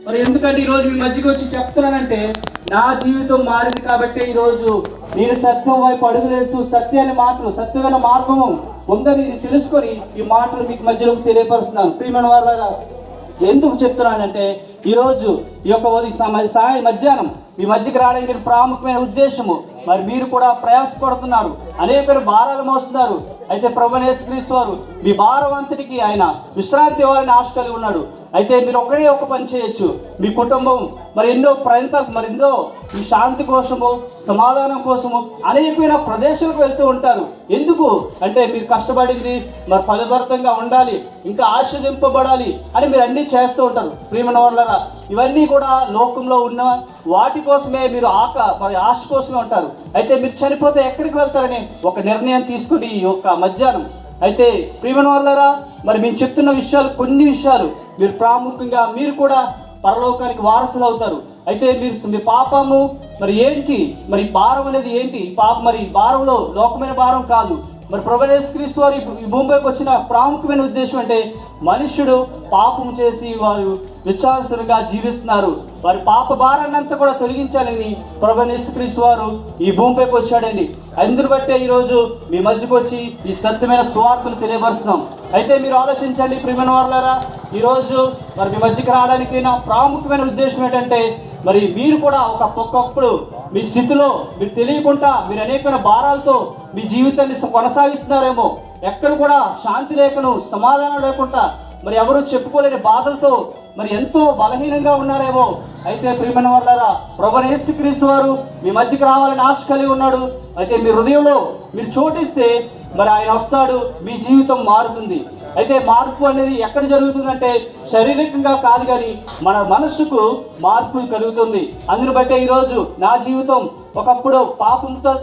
మరి ఎందుకంటే ఈరోజు మీ మధ్యకి వచ్చి చెప్తున్నానంటే నా జీవితం మారింది కాబట్టి ఈరోజు నేను సత్యం వైపు అడుగులేస్తూ సత్యాన్ని మాటలు సత్యమైన మార్గము ఉందని తెలుసుకొని ఈ మాటలు మీకు మధ్యలోకి తెలియపరుస్తున్నాను. ప్రియమైన వారులారా, ఎందుకు చెప్తున్నానంటే ఈరోజు ఈ యొక్క మధ్యాహ్నం మీ మధ్యకి రావడానికి ప్రాముఖ్యమైన ఉద్దేశము, మరి మీరు కూడా ప్రయాసపడుతున్నారు, అనేక భారాలు మోస్తున్నారు. అయితే ప్రభువైన యేసుక్రీస్తు వారు మీ భారం అంతటికి ఆయన విశ్రాంతి ఇవ్వాలని ఆశ కలిగి ఉన్నాడు. అయితే మీరు ఒకటే ఒక పని చేయొచ్చు, మీ కుటుంబం మరి ఎన్నో ప్రయత్నాలు మరి ఎన్నో మీ శాంతి కోసము సమాధానం కోసము అనేకమైన ప్రదేశాలకు వెళ్తూ ఉంటారు. ఎందుకు అంటే మీరు కష్టపడింది మరి ఫలభరితంగా ఉండాలి, ఇంకా ఆశీర్వదింపబడాలి అని మీరు అన్నీ చేస్తూ ఉంటారు. ప్రియమైన వాళ్ళరా, ఇవన్నీ కూడా లోకంలో ఉన్న వాటి కోసమే మీరు మరి ఆశ కోసమే ఉంటారు. అయితే మీరు చనిపోతే ఎక్కడికి వెళ్తారని ఒక నిర్ణయం తీసుకుని ఈ యొక్క మధ్యాహ్నం అయితే ప్రియమైన వాళ్ళరా, మరి మేము చెప్తున్న విషయాలు కొన్ని విషయాలు మీరు ప్రాముఖ్యంగా మీరు కూడా పరలోకానికి వారసులు అవుతారు. అయితే మీరు మీ పాపము మరి ఏంటి, మరి భారం అనేది ఏంటి? మరి భారంలో లోకమైన భారం కాదు. మరి ప్రభువైన యేసుక్రీస్తు వారు ఈ భూమిపైకి వచ్చిన ప్రాముఖ్యమైన ఉద్దేశం అంటే మనుష్యుడు పాపం చేసి వారు విశ్వాసులుగా జీవిస్తున్నారు, వారి పాప భారాన్ని అంతా కూడా తొలగించాలని ప్రభువైన యేసుక్రీస్తు వారు ఈ భూమిపైకి వచ్చాడండి. అందును బట్టే ఈరోజు మీ మధ్యకు వచ్చి ఈ సత్యమైన సువార్తను తెలియపరుస్తున్నాం. అయితే మీరు ఆలోచించండి ప్రియమైన వారులారా, ఈరోజు మరి మీ మధ్యకి రావడానికి నా ప్రాముఖ్యమైన ఉద్దేశం ఏంటంటే మరి మీరు కూడా ఒక్కొక్కప్పుడు మీ స్థితిలో మీరు తెలియకుండా మీరు అనేకమైన భారాలతో మీ జీవితాన్ని కొనసాగిస్తున్నారేమో, ఎక్కడ కూడా శాంతి లేకను సమాధానం లేకుండా మరి ఎవరు చెప్పుకోలేని బాధలతో మరి ఎంతో బలహీనంగా ఉన్నారేమో. అయితే ప్రియమైన వాళ్ళారా, ప్రభువైన యేసుక్రీస్తు వారు మీ మధ్యకి రావాలని ఆశ కలిగి ఉన్నాడు. అయితే మీ హృదయంలో మీరు చోటిస్తే మరి ఆయన వస్తాడు, మీ జీవితం మారుతుంది. అయితే మార్పు అనేది ఎక్కడ జరుగుతుందంటే శారీరకంగా కాదు, కానీ మన మనస్సుకు మార్పు కలుగుతుంది. అందుని బట్టే ఈరోజు నా జీవితం ఒకప్పుడు పాపంతో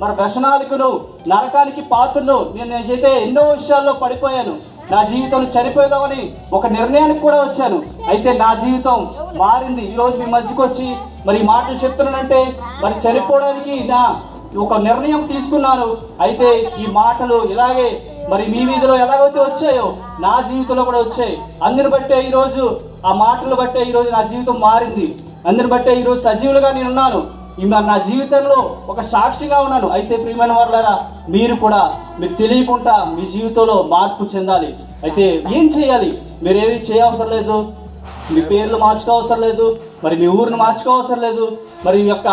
మరి వ్యసనాలకును నరకానికి పాత్రను నేనైతే ఎన్నో విషయాల్లో పడిపోయాను. నా జీవితం చనిపోదామని ఒక నిర్ణయానికి కూడా వచ్చాను. అయితే నా జీవితం మారింది. ఈరోజు మీ మధ్యకు వచ్చి మరి ఈ మాటలు చెప్తున్నానంటే మరి చనిపోవడానికి నా ఒక నిర్ణయం తీసుకున్నాను. అయితే ఈ మాటలు ఇలాగే మరి మీ వీధిలో ఎలాగైతే వచ్చాయో నా జీవితంలో కూడా వచ్చాయి. అందుని బట్టే ఈరోజు ఆ మాటలు బట్టే ఈరోజు నా జీవితం మారింది. అందుని బట్టే ఈరోజు సజీవులుగా నేను ఉన్నాను, నా జీవితంలో ఒక సాక్షిగా ఉన్నాను. అయితే ప్రియమైన వారులారా, మీరు కూడా మీకు తెలియకుండా మీ జీవితంలో మార్పు చెందాలి. అయితే ఏం చేయాలి? మీరేమీ చేయవసరం లేదు, మీ పేర్లు మార్చుకోవసరం లేదు, మరి మీ ఊరిని మార్చుకోవసరం లేదు, మరి మీ యొక్క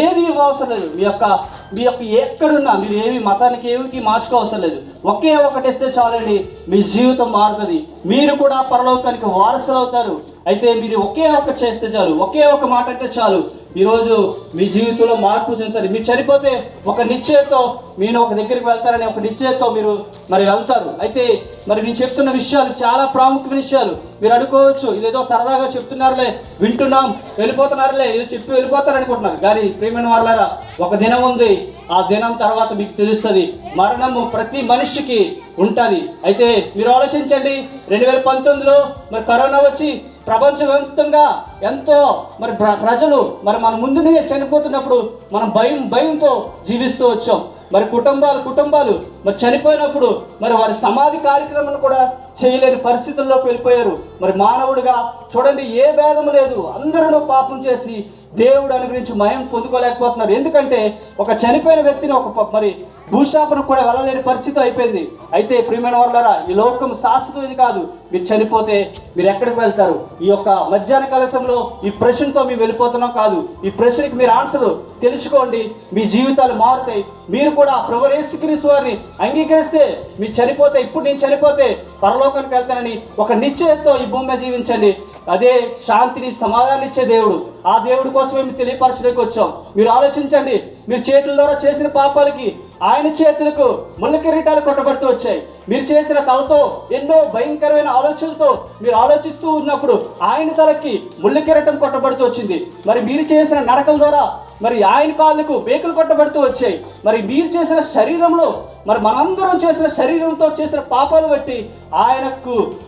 ఏది అవసరం లేదు. మీ యొక్క ఎక్కడున్నా మీరు ఏమి మతానికి ఏమికి మార్చుకోవసరం లేదు. ఒకే ఒకటి ఇస్తే చాలండి, మీ జీవితం మారుతుంది, మీరు కూడా పరలోకానికి వారసులు అవుతారు. అయితే మీరు ఒకే ఒకటి చేస్తే చాలు, ఒకే ఒక మాట అంటే చాలు, ఈరోజు మీ జీవితంలో మార్పు చెందుతారు. మీరు చనిపోతే ఒక నిశ్చయంతో మీరు ఒక దగ్గరికి వెళ్తారని ఒక నిశ్చయంతో మీరు మరి వెళ్తారు. అయితే మరి నేను చెప్తున్న విషయాలు చాలా ప్రాముఖ్యమైన విషయాలు. మీరు అనుకోవచ్చు ఇదేదో సరదాగా చెప్తున్నారులే, వింటున్నాం వెళ్ళిపోతున్నారులే, ఇది చెప్పి వెళ్ళిపోతారు అనుకుంటున్నారు. కానీ ప్రియమైన వాళ్ళారా, ఒక దినం ఉంది, ఆ దినం తర్వాత మీకు తెలుస్తుంది. మరణము ప్రతి మనిషికి ఉంటుంది. అయితే మీరు ఆలోచించండి, 2019లో మరి కరోనా వచ్చి ప్రపంచవ్యాప్తంగా ఎంతో మరి ప్రజలు మరి మన ముందునే చనిపోతున్నప్పుడు మనం భయంతో జీవిస్తూ వచ్చాం. మరి కుటుంబాలు మరి చనిపోయినప్పుడు మరి వారి సమాధి కార్యక్రమాలు కూడా చేయలేని పరిస్థితుల్లోకి వెళ్ళిపోయారు. మరి మానవుడిగా చూడండి, ఏ భేదం లేదు, అందరూ పాపం చేసి దేవుడు అనుగ్రహించి మయం పొందుకోలేకపోతున్నారు. ఎందుకంటే ఒక చనిపోయిన వ్యక్తిని మరి భూశాపను కూడా వెళ్ళలేని పరిస్థితి అయిపోయింది. అయితే ప్రియమైన వాళ్ళారా, ఈ లోకం శాశ్వతమైనది కాదు. మీరు చనిపోతే మీరు ఎక్కడికి వెళ్తారు? ఈ యొక్క మధ్యాహ్న కలశంలో ఈ ప్రశ్నతో మేము వెళ్ళిపోతున్నాం కాదు. ఈ ప్రశ్నకి మీరు ఆన్సర్ తెలుసుకోండి, మీ జీవితాలు మారుతాయి. మీరు కూడా ప్రభువైన యేసుక్రీస్తు వారిని అంగీకరిస్తే మీరు చనిపోతే, ఇప్పుడు నేను చనిపోతే పరలోకానికి వెళ్తానని ఒక నిశ్చయంతో ఈ భూమి మీద జీవించండి. అదే శాంతిని సమాధానం ఇచ్చే దేవుడు. ఆ దేవుడి కోసమే మేము తెలియపరచడానికి వచ్చాం. మీరు ఆలోచించండి, మీరు చేతుల ద్వారా చేసిన పాపాలకి ఆయన చేతులకు ముళ్ళ కిరీటాలు కొట్టబడుతూ వచ్చాయి. మీరు చేసిన తలతో ఎన్నో భయంకరమైన ఆలోచనలతో మీరు ఆలోచిస్తూ ఉన్నప్పుడు ఆయన తలకి ముళ్ళ కిరీటం కొట్టబడుతూ వచ్చింది. మరి మీరు చేసిన నరకల ద్వారా మరి ఆయన కాళ్ళకు బేకులు కొట్టబడుతూ వచ్చాయి. మరి మీరు చేసిన శరీరంలో మరి మనందరం చేసిన శరీరంతో చేసిన పాపాలు బట్టి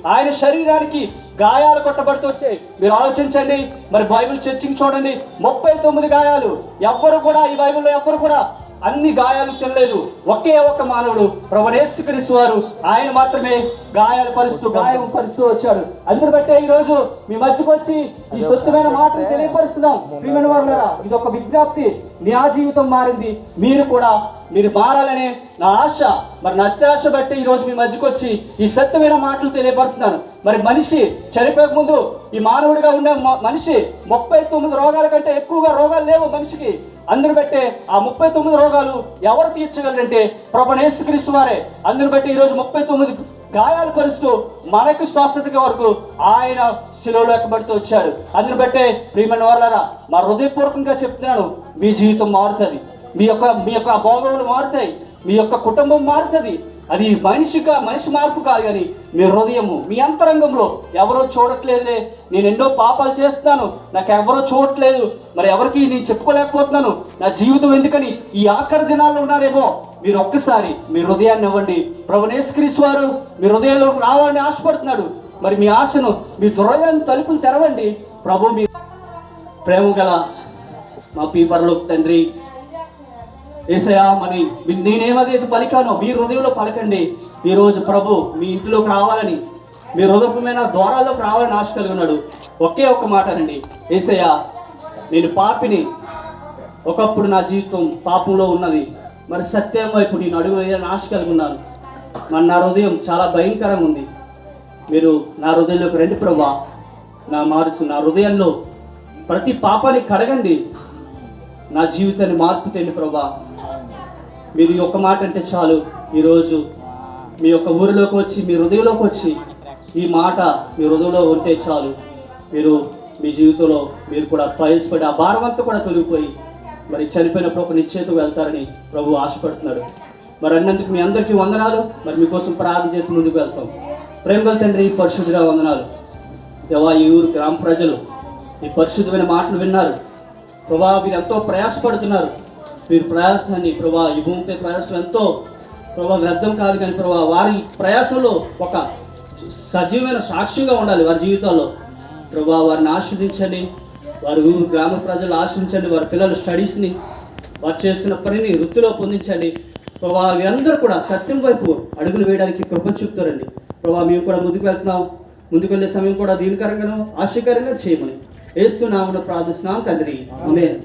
ఆయన శరీరానికి గాయాలు కొట్టబడుతూ వచ్చాయి. మీరు ఆలోచించండి, మరి బైబిల్ చర్చింగ్ చూడండి, 39 గాయాలు. ఎవ్వరు కూడా ఈ బైబిల్లో ఎవ్వరు కూడా అన్ని గాయాలు తినలేదు. ఒకే ఒక మానవుడు ప్రభువైన యేసుక్రీస్తు వారు, ఆయన మాత్రమే గాయాలు గాయం పరుస్తూ వచ్చాడు. అందుని బట్టే ఈ రోజు మీ మధ్యకు వచ్చి ఈ సొత్తుమైన మాటలు తెలియపరుస్తున్నాం. ప్రియమైన వారులారా, ఇది ఒక విజ్ఞప్తి. నా జీవితం మారింది, మీరు మారాలనే నా ఆశ. మరి నా అత్యాశ బట్టి ఈరోజు మీ మధ్యకు వచ్చి ఈ సత్యమైన మాటలు తెలియపరుస్తున్నాను. మరి మనిషి చనిపోయే ముందు ఈ మానవుడిగా ఉన్న మనిషి 39 రోగాల కంటే ఎక్కువగా రోగాలు లేవు మనిషికి. అందుని బట్టే ఆ 39 రోగాలు ఎవరు తీర్చగలరంటే ప్రభువైన యేసుక్రీస్తు వారే. అందుని బట్టి ఈరోజు 39 గాయాలు పరుస్తూ మనకు స్వస్థత వరకు ఆయన శిలువలో ఎక్కబడుతూ వచ్చాడు. అందుని బట్టే ప్రియమైన వారులారా, మా హృదయపూర్వకంగా చెప్తున్నాను, మీ జీవితం మారుతుంది, మీ యొక్క భోగములు మారుతాయి, మీ యొక్క కుటుంబం మారుతుంది. అది మనిషి మార్పు కాదు, కానీ మీ హృదయము, మీ అంతరంగంలో ఎవరో చూడట్లేదులే, నేను ఎన్నో పాపాలు చేస్తున్నాను, నాకు ఎవరో చూడట్లేదు, మరి ఎవరికి నేను చెప్పుకోలేకపోతున్నాను, నా జీవితం ఎందుకని ఈ ఆఖరి దినాల్లో ఉన్నారేమో, మీరు ఒక్కసారి మీ హృదయాన్ని ఇవ్వండి. ప్రభువైన యేసుక్రీస్తు వారు మీ హృదయంలోకి రావాలని ఆశపడుతున్నాడు. మరి మీ ఆశను, మీ హృదయాన్ని తలుపులు తెరవండి. ప్రభు మీ ప్రేమ గల మా పరలోక తండ్రి యేసయ్యా, మరి నేనేమదైతే పలికానో మీ హృదయంలో పలకండి. ఈరోజు ప్రభు మీ ఇంటిలోకి రావాలని, మీ హృదయమైన ద్వారాల్లోకి రావాలని ఆశ కలిగి ఉన్నాడు. ఒకే ఒక్క మాట అండి, యేసయ్యా నేను పాపిని, ఒకప్పుడు నా జీవితం పాపంలో ఉన్నది, మరి సత్యం వైపు నేను అడుగు వేయాలని ఆశ కలిగి ఉన్నాను. మరి నా హృదయం చాలా భయంకరంగా ఉంది, మీరు నా హృదయంలోకి రండి ప్రభా, నా హృదయంలో ప్రతి పాపాన్ని కడగండి, నా జీవితాన్ని మార్పు తెండి ప్రభా. మీరు ఈ ఒక్క మాట అంటే చాలు, ఈరోజు మీ యొక్క ఊరిలోకి వచ్చి, మీ హృదయంలోకి వచ్చి ఈ మాట మీ హృదయంలో ఉంటే చాలు, మీరు మీ జీవితంలో మీరు కూడా ప్రయాసపడి ఆ భారం అంతా కూడా తొలగిపోయి మరి చనిపోయినప్పుడు ఒక నిశ్చయితకు వెళ్తారని ప్రభు ఆశపడుతున్నాడు. మరి అన్నందుకు మీ అందరికీ వందనాలు. మరి మీకోసం ప్రార్థన చేసి ముందుకు వెళ్తాం. ప్రేమగల తండ్రి, పరిశుద్ధుగా వందనాలు దేవా. ఈ ఊరు గ్రామ ప్రజలు ఈ పరిశుద్ధమైన మాటలు విన్నారు ప్రభా. మీరు ఎంతో ప్రయాసపడుతున్నారు, మీరు ప్రయాసాన్ని ప్రభా, ఈ భూమిపై ప్రయాసం ఎంతో ప్రభా వ్యర్థం కాదు, కానీ ప్రభా వారి ప్రయాసంలో ఒక సజీవమైన సాక్ష్యంగా ఉండాలి వారి జీవితాల్లో. ప్రభా వారిని ఆస్వాదించండి, వారి ఊరు గ్రామ ప్రజలు ఆశ్రయించండి, వారి పిల్లల స్టడీస్ని, వారు చేస్తున్న పనిని వృత్తిలో పొందించండి ప్రభా. వీరందరూ కూడా సత్యం వైపు అడుగులు వేయడానికి కృప చూపుతారండి ప్రభా. మేము కూడా ముందుకు వెళ్తున్నాం, ముందుకు వెళ్ళే సమయం కూడా దీనికరంగానూ ఆశ్చర్యకరంగా చేయమని యేసు నామమున ప్రార్థిస్తున్నాం తండ్రి, ఆమేన్.